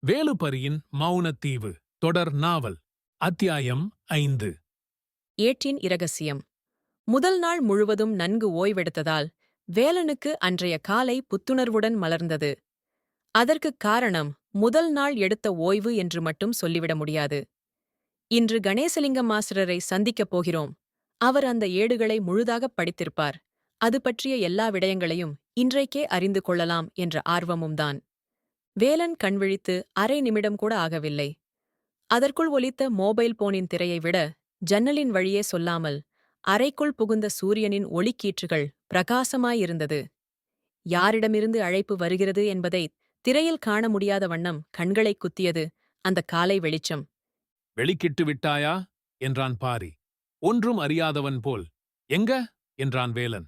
வேலுப்பரியின் மௌனத்தீவு தொடர் நாவல் அத்தியாயம் 5. ஏட்டின் இரகசியம். முதல் நாள் முழுவதும் நன்கு ஓய்வெடுத்ததால் வேலனுக்கு அன்றைய காலை புத்துணர்வுடன் மலர்ந்தது. அதற்குக் காரணம் முதல் நாள் எடுத்த ஓய்வு என்று மட்டும் சொல்லிவிட முடியாது. இன்று கணேசலிங்கம் மாஸ்டரை சந்திக்கப் போகிறோம். அவர் அந்த ஏடுகளை முழுதாகப் படித்திருப்பார். அது பற்றிய எல்லா விடயங்களையும் இன்றைக்கே அறிந்து கொள்ளலாம் என்ற ஆர்வமும்தான். வேலன் கண்விழித்து அரை நிமிடம் கூட ஆகவில்லை. அதற்குள் ஒலித்த மொபைல் போனின் திரையை விட ஜன்னலின் வழியே சொல்லாமல் அறைக்குள் புகுந்த சூரியனின் ஒளிக்கீற்றுகள் பிரகாசமாயிருந்தது. யாரிடமிருந்து அழைப்பு வருகிறது என்பதை திரையில் காண முடியாத வண்ணம் கண்களைக் குத்தியது அந்த காலை வெளிச்சம். வெளிக்கிட்டு விட்டாயா என்றான் பாரி. ஒன்றும் அறியாதவன் போல். எங்க என்றான் வேலன்.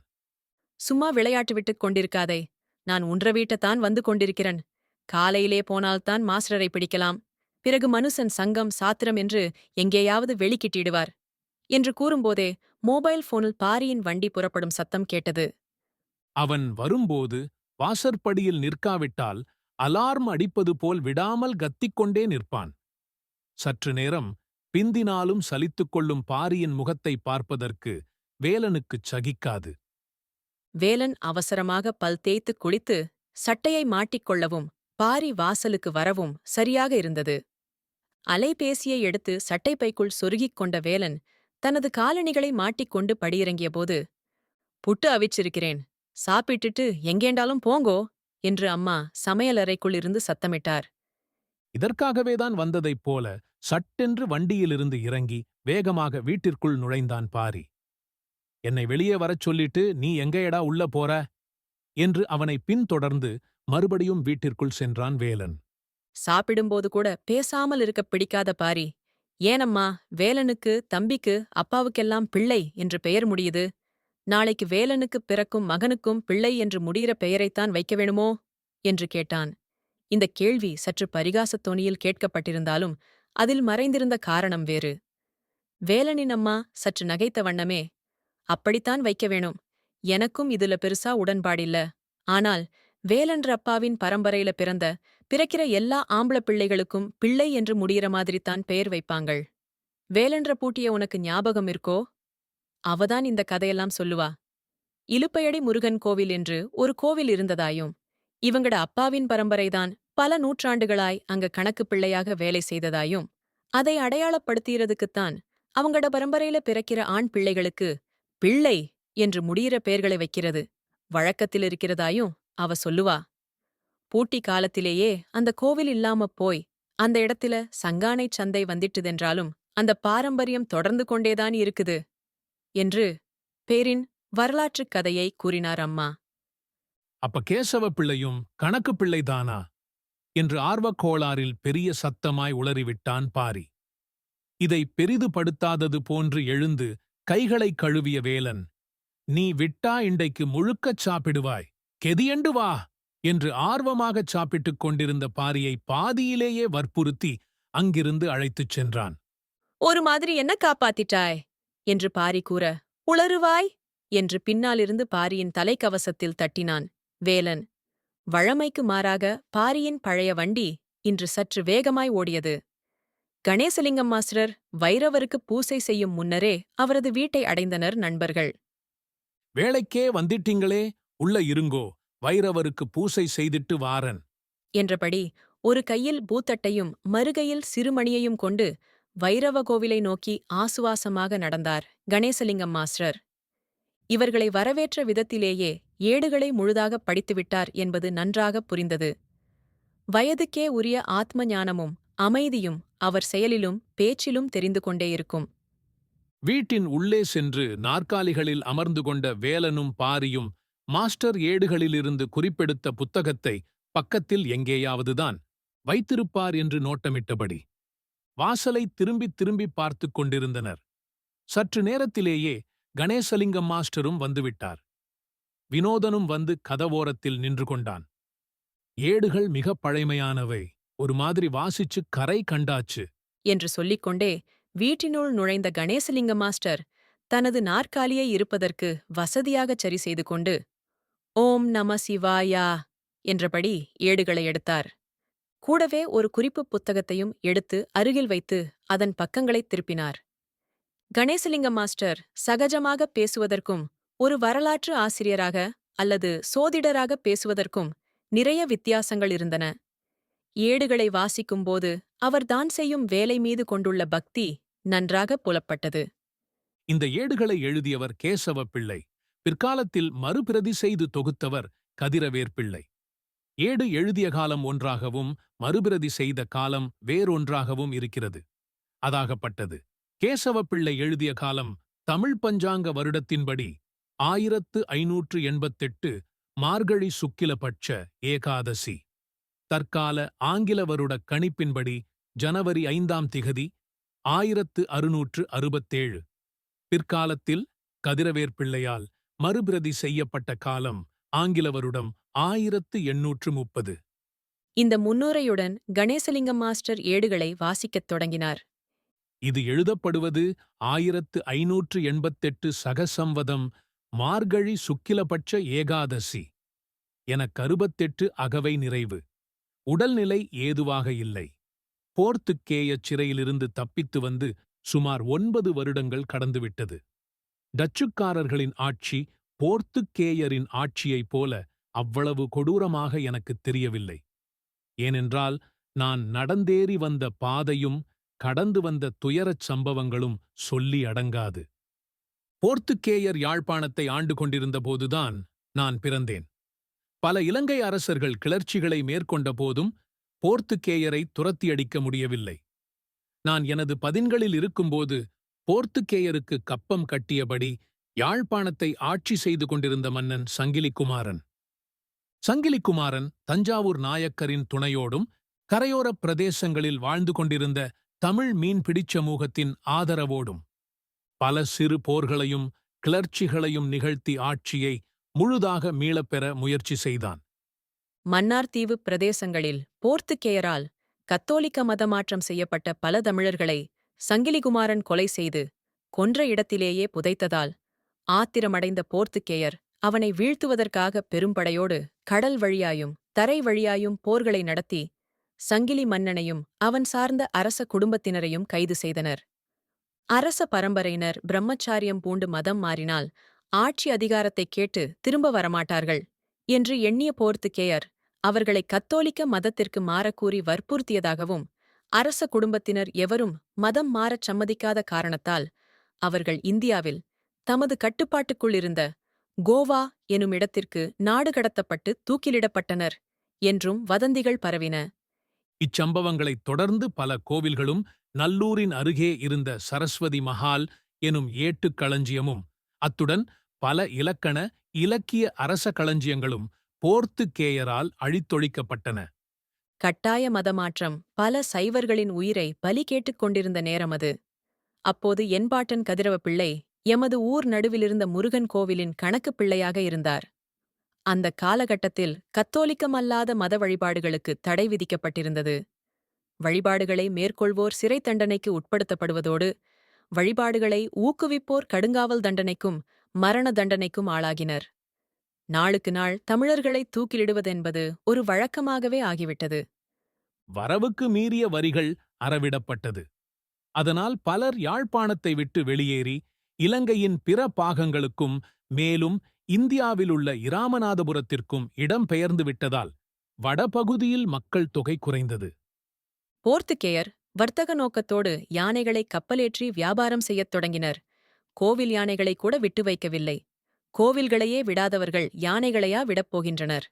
சும்மா விளையாட்டு விட்டுக் கொண்டிருக்காதே. நான் உன்ற வீட்டத்தான் வந்து கொண்டிருக்கிறேன். காலையிலே போனால்தான் மாஸ்டரை பிடிக்கலாம். பிறகு மனுஷன் சங்கம் சாத்திரம் என்று எங்கேயாவது வெளிக்கிட்டிடுவார் என்று கூறும்போதே மொபைல் போனில் பாரியின் வண்டி புறப்படும் சத்தம் கேட்டது. அவன் வரும்போது வாசற்படியில் நிற்காவிட்டால் அலார்ம் அடிப்பது போல் விடாமல் கத்திக்கொண்டே நிற்பான். சற்று நேரம் பிந்தினாலும் சலித்துக் கொள்ளும் பாரியின் முகத்தை பார்ப்பதற்கு வேலனுக்குச் சகிக்காது. வேலன் அவசரமாக பல் தேய்த்துக் குளித்து சட்டையை மாட்டிக்கொள்ளவும் பாரி வாசலுக்கு வரவும் சரியாக இருந்தது. அலைபேசியை எடுத்து சட்டைப்பைக்குள் சொருகிக் கொண்ட வேலன் தனது காலணிகளை மாட்டிக்கொண்டு படியிறங்கியபோது, புட்டு அவிச்சிருக்கிறேன், சாப்பிட்டுட்டு எங்கேண்டாலும் போங்கோ என்று அம்மா சமையலறைக்குள் இருந்து சத்தமிட்டார். இதற்காகவேதான் வந்ததைப் போல சட்டென்று வண்டியிலிருந்து இறங்கி வேகமாக வீட்டிற்குள் நுழைந்தான் பாரி. என்னை வெளியே வரச் சொல்லிட்டு நீ எங்கேயடா உள்ள போற என்று அவனை பின்தொடர்ந்து மறுபடியும் வீட்டிற்குள் சென்றான் வேலன். சாப்பிடும்போது கூட பேசாமல் இருக்க பிடிக்காத பாரி, ஏனம்மா வேலனுக்கு தம்பிக்கு அப்பாவுக்கெல்லாம் பிள்ளை என்று பெயர் முடியுது? நாளைக்கு வேலனுக்குப் பிறக்கும் மகனுக்கும் பிள்ளை என்று முடிகிற பெயரைத்தான் வைக்க வேணுமோ என்று கேட்டான். இந்தக் கேள்வி சற்று பரிகாசத் தொனியில் கேட்கப்பட்டிருந்தாலும் அதில் மறைந்திருந்த காரணம் வேறு. வேலனின் அம்மா சற்று நகைத்த வண்ணமே, அப்படித்தான் வைக்க வேணும். எனக்கும் இதுல பெருசா உடன்பாடில்ல. ஆனால் வேலன்ற அப்பாவின் பரம்பரையில பிறக்கிற எல்லா ஆம்பள பிள்ளைகளுக்கும் பிள்ளை என்று முடிகிற மாதிரித்தான் பெயர் வைப்பாங்கள். வேலன்ற பூட்டிய உனக்கு ஞாபகம் இருக்கோ? அவதான் இந்த கதையெல்லாம் சொல்லுவா. இலுப்பையடி முருகன் கோவில் என்று ஒரு கோவில் இருந்ததாயும், இவங்கட அப்பாவின் பரம்பரைதான் பல நூற்றாண்டுகளாய் அங்க கணக்கு பிள்ளையாக வேலை செய்ததாயும், அதை அடையாளப்படுத்துறதுக்குத்தான் அவங்கட பரம்பரையில பிறக்கிற ஆண் பிள்ளைகளுக்கு பிள்ளை என்று முடிகிற பெயர்களை வைக்கிறது வழக்கத்தில் இருக்கிறதாயும் அவ சொல்லுவா. பூட்டி காலத்திலேயே அந்த கோவில் இல்லாமப் போய் அந்த இடத்துல சங்கானைச் சந்தை வந்திட்டுதென்றாலும் அந்த பாரம்பரியம் தொடர்ந்து கொண்டேதான் இருக்குது என்று பேரின் வரலாற்றுக் கதையை கூறினார் அம்மா. அப்ப கேசவ பிள்ளையும் கணக்கு பிள்ளைதானா என்று ஆர்வக்கோளாறில் பெரிய சத்தமாய் உளறிவிட்டான் பாரி. இதை பெரிதுபடுத்தாதது போன்று எழுந்து கைகளைக் கழுவிய வேலன், நீ விட்டா இண்டைக்கு முழுக்கச் சாப்பிடுவாய், கெதியண்டு வா என்று ஆர்வமாகச் சாப்பிட்டுக் கொண்டிருந்த பாரியை பாதியிலேயே வற்புறுத்தி அங்கிருந்து அழைத்துச் சென்றான். ஒரு மாதிரி என்ன காப்பாத்திட்டாய் என்று பாரி கூற, உளறுவாய் என்று பின்னாலிருந்து பாரியின் தலைக்கவசத்தில் தட்டினான் வேலன். வழமைக்கு மாறாக பாரியின் பழைய வண்டி இன்று சற்று வேகமாய் ஓடியது. கணேசலிங்கம் மாஸ்டர் வைரவருக்கு பூசை செய்யும் முன்னரே அவரது வீட்டை அடைந்தனர் நண்பர்கள். வேளைக்கே வந்திட்டீங்களே, உள்ள இருங்கோ, வைரவருக்கு பூசை செய்திட்டு வாரன் என்றபடி ஒரு கையில் பூத்தட்டையும் மறுகையில் சிறுமணியையும் கொண்டு வைரவ கோவிலை நோக்கி ஆசுவாசமாக நடந்தார் கணேசலிங்கம் மாஸ்டர். இவர்களை வரவேற்ற விதத்திலேயே ஏடுகளை முழுதாகப் படித்துவிட்டார் என்பது நன்றாகப் புரிந்தது. வயதுக்கே உரிய ஆத்ம ஞானமும் அமைதியும் அவர் செயலிலும் பேச்சிலும் தெரிந்து கொண்டே இருக்கும். வீட்டின் உள்ளே சென்று நாற்காலிகளில் அமர்ந்து கொண்ட வேலனும் பாரியும் மாஸ்டர் ஏடுகளிலிருந்து குறிப்பெடுத்த புத்தகத்தை பக்கத்தில் எங்கேயாவதுதான் வைத்திருப்பார் என்று நோட்டமிட்டபடி வாசலை திரும்பித் திரும்பி பார்த்துக் கொண்டிருந்தனர். சற்று நேரத்திலேயே கணேசலிங்கம் மாஸ்டரும் வந்துவிட்டார். வினோதனும் வந்து கதவோரத்தில் நின்று கொண்டான். ஏடுகள் மிகப் பழைமையானவை, ஒரு மாதிரி வாசிச்சு கரை கண்டாச்சு என்று சொல்லிக்கொண்டே வீட்டினுள் நுழைந்த கணேசலிங்க மாஸ்டர் தனது நாற்காலியை இருப்பதற்கு வசதியாகச் சரி செய்து கொண்டு, ஓம் நம சிவாயா என்றபடி ஏடுகளை எடுத்தார். கூடவே ஒரு குறிப்புப் புத்தகத்தையும் எடுத்து அருகில் வைத்து அதன் பக்கங்களைத் திருப்பினார். கணேசலிங்கம் மாஸ்டர் சகஜமாகப் பேசுவதற்கும் ஒரு வரலாற்று ஆசிரியராக அல்லது சோதிடராகப் பேசுவதற்கும் நிறைய வித்தியாசங்கள் இருந்தன. ஏடுகளை வாசிக்கும்போது அவர் தான் செய்யும் வேலை மீது கொண்டுள்ள பக்தி நன்றாகப் புலப்பட்டது. இந்த ஏடுகளை எழுதியவர் கேசவ பிள்ளை. பிற்காலத்தில் மறுபிரதி செய்து தொகுத்தவர் கதிரவேற் பிள்ளை. ஏடு எழுதிய காலம் ஒன்றாகவும் மறுபிரதி செய்த காலம் வேறொன்றாகவும் இருக்கிறது. அதாகப்பட்டது. கேசவ பிள்ளை எழுதிய காலம் தமிழ் பஞ்சாங்க வருடத்தின்படி 1588 மார்கழி சுக்கிலபட்ச ஏகாதசி. தற்கால ஆங்கில வருடக் கணிப்பின்படி ஜனவரி 5ஆம் திகதி 1667. பிற்காலத்தில் கதிரவேற் பிள்ளையால் மறுபிரதி செய்யப்பட்ட காலம் ஆங்கில வருடம் 1830. இந்த முன்னுரையுடன் கணேசலிங்கம் மாஸ்டர் ஏடுகளை வாசிக்கத் தொடங்கினார். இது எழுதப்படுவது 1588 சகசம்வதம் மார்கழி சுக்கிலபட்ச ஏகாதசி. எனக் 68 அகவை நிறைவு. உடல்நிலை ஏதுவாக இல்லை. போர்த்துக்கேயச் சிறையிலிருந்து தப்பித்து வந்து சுமார் 9 வருடங்கள் கடந்துவிட்டது. டச்சுக்காரர்களின் ஆட்சி போர்த்துக்கேயரின் ஆட்சியைப் போல அவ்வளவு கொடூரமாக எனக்குத் தெரியவில்லை. ஏனென்றால் நான் நடந்தேறி வந்த பாதையும் கடந்து வந்த துயரச் சம்பவங்களும் சொல்லி அடங்காது. போர்த்துக்கேயர் யாழ்ப்பாணத்தை ஆண்டு கொண்டிருந்த போதுதான் நான் பிறந்தேன். பல இலங்கை அரசர்கள் கிளர்ச்சிகளை மேற்கொண்ட போதும் போர்த்துக்கேயரை துரத்தியடிக்க முடியவில்லை. நான் எனது பதின்களில் இருக்கும்போது போர்த்துக்கேயருக்கு கப்பம் கட்டியபடி யாழ்ப்பாணத்தை ஆட்சி செய்து கொண்டிருந்த மன்னன் சங்கிலிக்குமாரன். சங்கிலிக்குமாரன் தஞ்சாவூர் நாயக்கரின் துணையோடும் கரையோரப் பிரதேசங்களில் வாழ்ந்து கொண்டிருந்த தமிழ் மீன்பிடிச் சமூகத்தின் ஆதரவோடும் பல சிறு போர்களையும் கிளர்ச்சிகளையும் நிகழ்த்தி ஆட்சியை முழுதாக மீளப்பெற முயற்சி செய்தான். மன்னார்தீவு பிரதேசங்களில் போர்த்துக்கேயரால் கத்தோலிக்க மதமாற்றம் செய்யப்பட்ட பல தமிழர்களை சங்கிலிகுமாரன் கொலை செய்து கொன்ற இடத்திலேயே புதைத்ததால் ஆத்திரமடைந்த போர்த்துக்கேயர் அவனை வீழ்த்துவதற்காக பெரும்படையோடு கடல் வழியாயும் தரை வழியாயும் போர்களை நடத்தி சங்கிலி மன்னனையும் அவன் சார்ந்த அரச குடும்பத்தினரையும் கைது செய்தனர். அரச பரம்பரையினர் பிரம்மச்சாரியம் பூண்டு மதம் மாறினால் ஆட்சி அதிகாரத்தைக் கேட்டு திரும்ப வரமாட்டார்கள் என்று எண்ணிய போர்த்துக்கேயர் அவர்களை கத்தோலிக்க மதத்திற்கு மாறக்கூறி வற்புறுத்தியதாகவும், அரச குடும்பத்தினர் எவரும் மதம் மாறச் சம்மதிக்காத காரணத்தால் அவர்கள் இந்தியாவில் தமது கட்டுப்பாட்டுக்குள் இருந்த கோவா எனும் இடத்திற்கு நாடு கடத்தப்பட்டு தூக்கிலிடப்பட்டனர் என்றும் வதந்திகள் பரவின. இச்சம்பவங்களைத் தொடர்ந்து பல கோவில்களும் நல்லூரின் அருகே இருந்த சரஸ்வதி மஹால் எனும் ஏட்டுக் களஞ்சியமும் அத்துடன் பல இலக்கண இலக்கிய அரச களஞ்சியங்களும் போர்த்துக்கேயரால் அழித்தொழிக்கப்பட்டன. கட்டாய மதமாற்றம் பல சைவர்களின் உயிரை பலி கேட்டுக் கொண்டிருந்த நேரம் அது. அப்போது என்பாட்டன் கதிரவ பிள்ளை எமது ஊர் நடுவிலிருந்த முருகன் கோவிலின் கணக்குப் பிள்ளையாக இருந்தார். அந்த காலகட்டத்தில் கத்தோலிக்கமல்லாத மத வழிபாடுகளுக்கு தடை விதிக்கப்பட்டிருந்தது. வழிபாடுகளை மேற்கொள்வோர் சிறை தண்டனைக்கு உட்படுத்தப்படுவதோடு வழிபாடுகளை ஊக்குவிப்போர் கடுங்காவல் தண்டனைக்கும் மரண தண்டனைக்கும் ஆளாகினர். நாளுக்கு நாள் தமிழர்களை தூக்கிலிடுவதென்பது ஒரு வழக்கமாகவே ஆகிவிட்டது. வரவுக்கு மீறிய வரிகள் அறவிடப்பட்டது. அதனால் பலர் யாழ்ப்பாணத்தை விட்டு வெளியேறி இலங்கையின் பிற பாகங்களுக்கும் மேலும் இந்தியாவிலுள்ள இராமநாதபுரத்திற்கும் இடம் பெயர்ந்து விட்டதால் வடபகுதியில் மக்கள் தொகை குறைந்தது. போர்த்துக்கேயர் வர்த்தக நோக்கத்தோடு யானைகளை கப்பலேற்றி வியாபாரம் செய்யத் தொடங்கினர். கோவில் யானைகளை கூட விட்டு வைக்கவில்லை. கோவில்களையே விடாதவர்கள் யானைகளையா விடப்போகின்றனர்?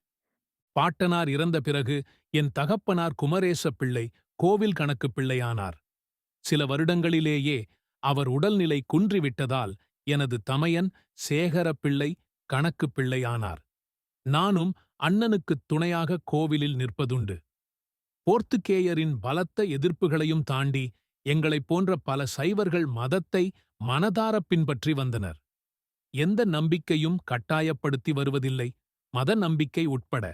பாட்டனார் இறந்த பிறகு என் தகப்பனார் குமரேச பிள்ளை கோவில் கணக்குப் பிள்ளையானார். சில வருடங்களிலேயே அவர் உடல்நிலை குன்றிவிட்டதால் எனது தமையன் சேகரப் பிள்ளை கணக்குப் பிள்ளையானார். நானும் அண்ணனுக்குத் துணையாக கோவிலில் நிற்பதுண்டு. போர்த்துக்கேயரின் பலத்த எதிர்ப்புகளையும் தாண்டி எங்களைப் போன்ற பல சைவர்கள் மதத்தை மனதாரப் பின்பற்றி வந்தனர். எந்த நம்பிக்கையும் கட்டாயப்படுத்தி வருவதில்லை, மத நம்பிக்கை உட்பட.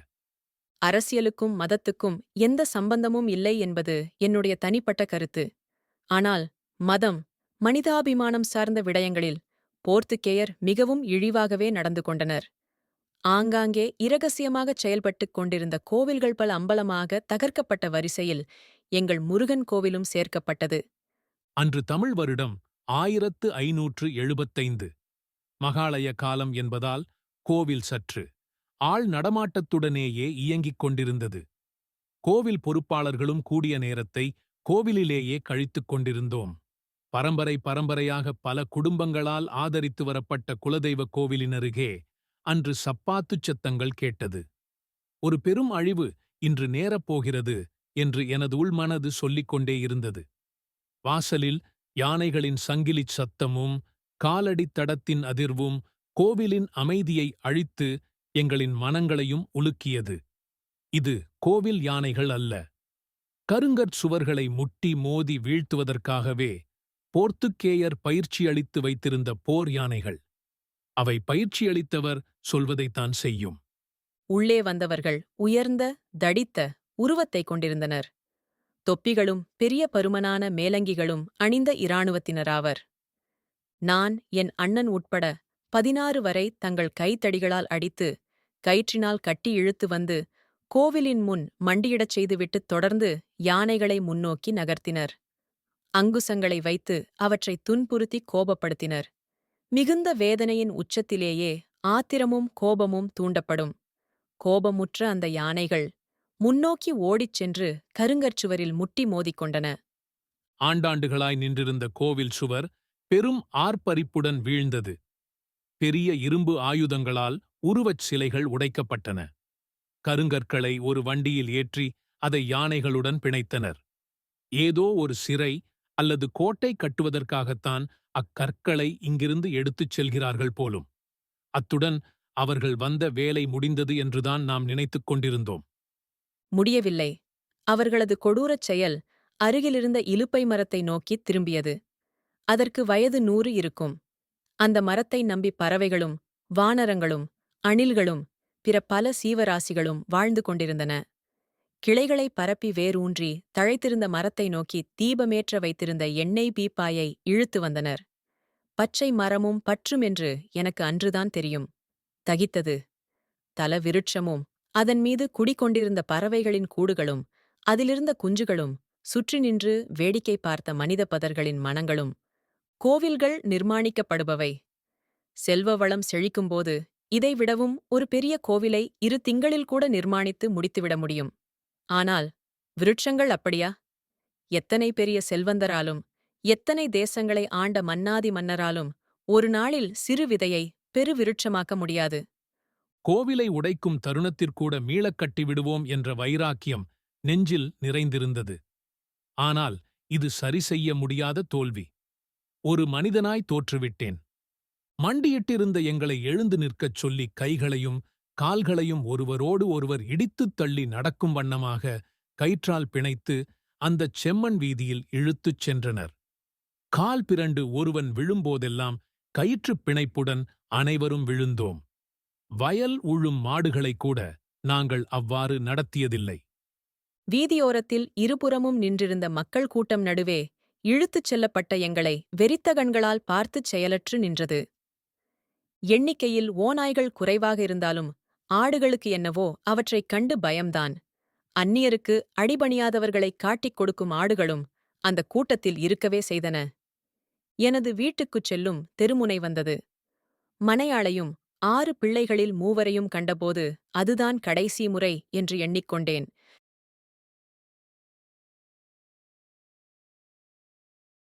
அரசியலுக்கும் மதத்துக்கும் எந்த சம்பந்தமும் இல்லை என்பது என்னுடைய தனிப்பட்ட கருத்து. ஆனால் மதம், மனிதாபிமானம் சார்ந்த விடயங்களில் போர்த்துக்கேயர் மிகவும் இழிவாகவே நடந்து கொண்டனர். ஆங்காங்கே இரகசியமாகச் செயல்பட்டுக் கொண்டிருந்த கோவில்கள் பல அம்பலமாக தகர்க்கப்பட்ட வரிசையில் எங்கள் முருகன் கோவிலும் சேர்க்கப்பட்டது. அன்று தமிழ் வருடம் 1575. மகாளய காலம் என்பதால் கோவில் சற்று ஆள் நடமாட்டத்துடனேயே இயங்கிக் கொண்டிருந்தது. கோவில் பொறுப்பாளர்களும் கூடிய நேரத்தை கோவிலிலேயே கழித்துக் கொண்டிருந்தோம். பரம்பரையாக பல குடும்பங்களால் ஆதரித்து வரப்பட்ட குலதெய்வ கோவிலினருகே அன்று சப்பாத்துச் சத்தங்கள் கேட்டது. ஒரு பெரும் அழிவு இன்று நேரப்போகிறது என்று எனது உள்மனது சொல்லிக் கொண்டே இருந்தது. வாசலில் யானைகளின் சங்கிலிச் சத்தமும் காலடித் தடத்தின் அதிர்வும் கோவிலின் அமைதியை அழித்து எங்களின் மனங்களையும் உலுக்கியது. இது கோவில் யானைகள் அல்ல. கருங்கற் சுவர்களை முட்டி மோதி வீழ்த்துவதற்காகவே போர்த்துக்கேயர் பயிற்சியளித்து வைத்திருந்த போர் யானைகள். அவை பயிற்சியளித்தவர் சொல்வதைத்தான் செய்யும். உள்ளே வந்தவர்கள் உயர்ந்த, தடித்த உருவத்தைக் கொண்டிருந்தனர். தொப்பிகளும் பெரிய பருமனான மேலங்கிகளும் அணிந்த இராணுவத்தினராவர். நான் என் அண்ணன் உட்பட 16 வரை தங்கள் கைத்தடிகளால் அடித்து கயிற்றினால் கட்டி இழுத்து வந்து கோவிலின் முன் மண்டியிடச் செய்துவிட்டுத் தொடர்ந்து யானைகளை முன்னோக்கி நகர்த்தினர். அங்குசங்களை வைத்து அவற்றை துன்புறுத்தி கோபப்படுத்தினர். மிகுந்த வேதனையின் உச்சத்திலேயே ஆத்திரமும் கோபமும் தூண்டப்படும். கோபமுற்ற அந்த யானைகள் முன்னோக்கி ஓடிச் சென்று கருங்கற்சுவரில் முட்டி மோதிக்கொண்டன. ஆண்டாண்டுகளாய் நின்றிருந்த கோவில் சுவர் பெரும் ஆர்ப்பரிப்புடன் வீழ்ந்தது. பெரிய இரும்பு ஆயுதங்களால் உருவச் சிலைகள் உடைக்கப்பட்டன. கருங்கற்களை ஒரு வண்டியில் ஏற்றி அதை யானைகளுடன் பிணைத்தனர். ஏதோ ஒரு சிறை அல்லது கோட்டை கட்டுவதற்காகத்தான் அக்கற்களை இங்கிருந்து எடுத்துச் செல்கிறார்கள் போலும். அத்துடன் அவர்கள் வந்த வேலை முடிந்தது என்றுதான் நாம் நினைத்துக் கொண்டிருந்தோம். முடியவில்லை. அவர்களது கொடூரச் செயல் அருகிலிருந்த இலுப்பை மரத்தை நோக்கித் திரும்பியது. அதற்கு வயது 100 இருக்கும். அந்த மரத்தை நம்பி பறவைகளும் வானரங்களும் அணில்களும் பிற பல சீவராசிகளும் வாழ்ந்து கொண்டிருந்தன. கிளைகளை பரப்பி வேரூன்றி தழைத்திருந்த மரத்தை நோக்கி தீபமேற்ற வைத்திருந்த எண்ணெய் பீப்பாயை இழுத்து வந்தனர். பச்சை மரமும் பற்றுமென்று எனக்கு அன்றுதான் தெரியும். தகித்தது. தல விருட்சமும் அதன் மீது குடிகொண்டிருந்த பறவைகளின் கூடுகளும் அதிலிருந்த குஞ்சுகளும் சுற்றி நின்று வேடிக்கை பார்த்த மனித பதர்களின் மனங்களும். கோவில்கள் நிர்மாணிக்கப்படுபவை. செல்வ வளம் செழிக்கும்போது இதைவிடவும் ஒரு பெரிய கோவிலை 2 திங்களில் கூட நிர்மாணித்து முடித்துவிட முடியும். ஆனால் விருட்சங்கள் அப்படியா? எத்தனை பெரிய செல்வந்தராலும் எத்தனை தேசங்களை ஆண்ட மன்னாதி மன்னராலும் ஒரு நாளில் சிறு விதையை பெருவிருட்சமாக்க முடியாது. கோவிலை உடைக்கும் தருணத்திற்கூட மீளக் கட்டிவிடுவோம் என்ற வைராக்கியம் நெஞ்சில் நிறைந்திருந்தது. ஆனால் இது சரிசெய்ய முடியாத தோல்வி. ஒரு மனிதனாய் தோற்றுவிட்டேன். மண்டியிட்டிருந்த எங்களை எழுந்து நிற்கச் சொல்லி கைகளையும் கால்களையும் ஒருவரோடு ஒருவர் இடித்துத் தள்ளி நடக்கும் வண்ணமாக கயிற்றால் பிணைத்து அந்தச் செம்மண் வீதியில் இழுத்துச் சென்றனர். கால் பிறண்டு ஒருவன் விழும்போதெல்லாம் கயிற்றுப் பிணைப்புடன் அனைவரும் விழுந்தோம். வயல் உழும் மாடுகளைக் கூட நாங்கள் அவ்வாறு நடத்தியதில்லை. வீதியோரத்தில் இருபுறமும் நின்றிருந்த மக்கள் கூட்டம் நடுவே இழுத்துச் செல்லப்பட்ட எங்களை வெறித்த கண்களால் பார்த்துச் செயலற்று நின்றது. எண்ணிக்கையில் ஓநாய்கள் குறைவாக இருந்தாலும் ஆடுகளுக்கு என்னவோ அவற்றைக் கண்டு பயம்தான். அந்நியருக்கு அடிபணியாதவர்களைக் காட்டிக் கொடுக்கும் ஆடுகளும் அந்த கூட்டத்தில் இருக்கவே செய்தன. எனது வீட்டுக்குச் செல்லும் தெருமுனை வந்தது. மனையாளையும் 6 பிள்ளைகளில் 3 கண்டபோது அதுதான் கடைசி முறை என்று எண்ணிக்கொண்டேன்.